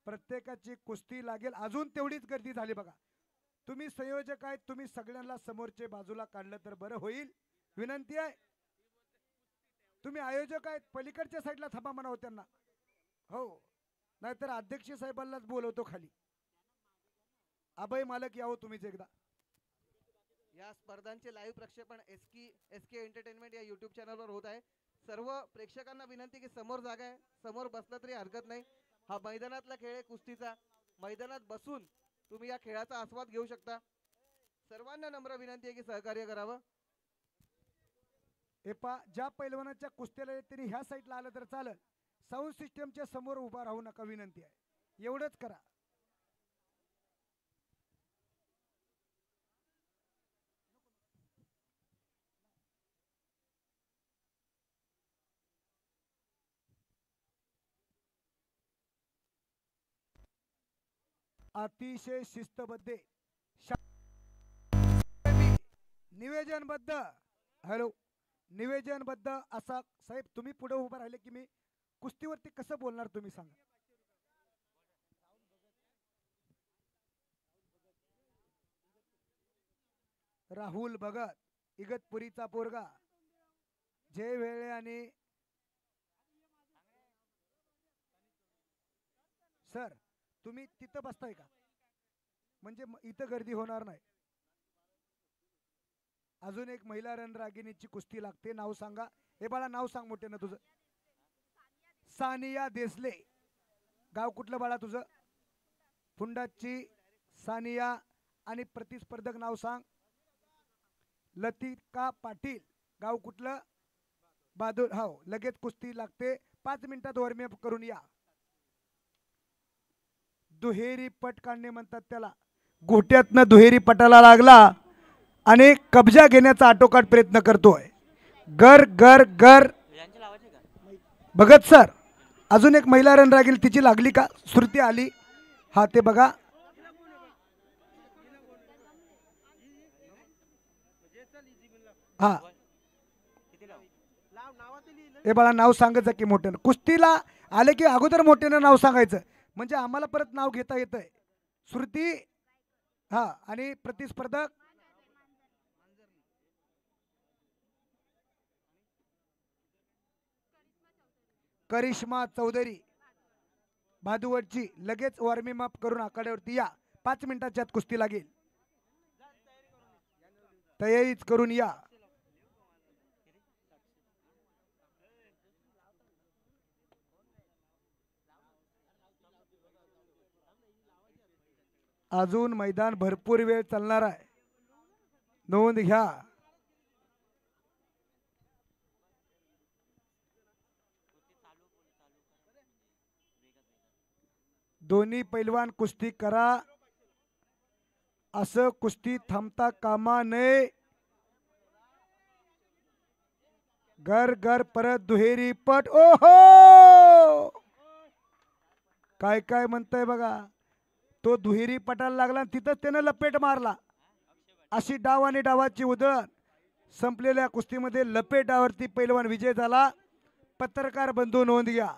प्रत्येकाची कुस्ती लागेल. अजून तेवढीच गर्दी झाली बघा. तुम्ही संयोजक आहेत, तुम्ही सगळ्यांना समोरचे बाजूला काढलं तर बरं होईल. विनंती आहे. तुम्ही आयोजक आहेत, पलीकडच्या साईडला थांबा म्हणावं त्यांना. हो, नाहीतर अध्यक्ष साहेबांनाच बोलवतो खाली. अभय मालक यावं तुम्हीच एकदा. या स्पर्धांचे लाईव्ह प्रक्षेपण एसके एंटरटेनमेंट या युट्यूब चॅनलवर होत आहे. सर्व प्रेक्षकांना विनंती की समोर जागा आहे, समोर बसला तरी हरकत नाही. हा मैदानातला खेळ आहे कुस्तीचा. मैदानात बसून तुम्ही या खेळाचा आस्वाद घेऊ शकता. सर्वांना नम्र विनंती आहे की सहकार्य करावं. एपा ज्या पैलवानाच्या कुस्त्याला त्यांनी ह्या साईडला आलं तर चालेल. साऊंड सिस्टमच्या समोर उभा राहू नका, विनंती आहे. एवढंच करा. अतिशय शिस्तबद्ध निवेदनबद्ध हॅलो निवेदनबद्ध असा साहेब तुम्ही पुढे उभा राहिले की मी कुस्तीवरती कसं बोलणार तुम्ही सांगा. राहुल भगत इगतपुरीचा पोरगा जय वेळे आणि सर तुम्ही तिथं बसताय का म्हणजे इथं गर्दी होणार नाही. अजून एक महिला रणरागिणीची कुस्ती लागते. नाव सांगा. हे बाळा नाव सांग मोठे ना तुझं. सानिया देसले. गाव कुठलं बाळा तुझं. फुंडाची सानिया. आणि प्रतिस्पर्धक नाव सांग. लतिका पाटील. गाव कुठलं. बहादूर. हो लगेच कुस्ती लागते. 5 मिनिटात वॉर्मअप करून या. दुहेरी पट काढणे म्हणतात त्याला. घोट्यातनं दुहेरी पटाला लागला आणि कब्जा घेण्याचा आटोकाट प्रयत्न करतोय. गर गर गर भगत सर. अजून एक महिला रणरागिणी तिची लागली का. श्रुती आली. हा ते बघा. हा हे बाळा नाव सांगायचं की मोठ्यानं. कुस्तीला आले की अगोदर मोठ्यानं नाव सांगायचं म्हणजे आम्हाला परत नाव घेता येतंय. श्रुती. हा आणि प्रतिस्पर्धक करिश्मा चौधरी भादुवडची. लगेच वॉर्मिंग अप करून आखाड्यावरती या. 5 मिनिटाच्या आत कुस्ती लागेल. तयारीच करून या. अजून मैदान भरपूर वेळ चालणार आहे. नोंद घ्या. दोन्ही पैलवान कुस्ती करा. असं कुस्ती थांबता कामा नये. घर घर परत दुहेरी पट. ओहो काय काय म्हणताय बघा. तो दुहेरी पटाला लागला तिथंच त्यानं लपेट मारला. अशी डाव आणि डावाची उधळण. संपलेल्या कुस्तीमध्ये लपेट डावावरती पैलवान विजय झाला. पत्रकार बंधू नोंद घ्या.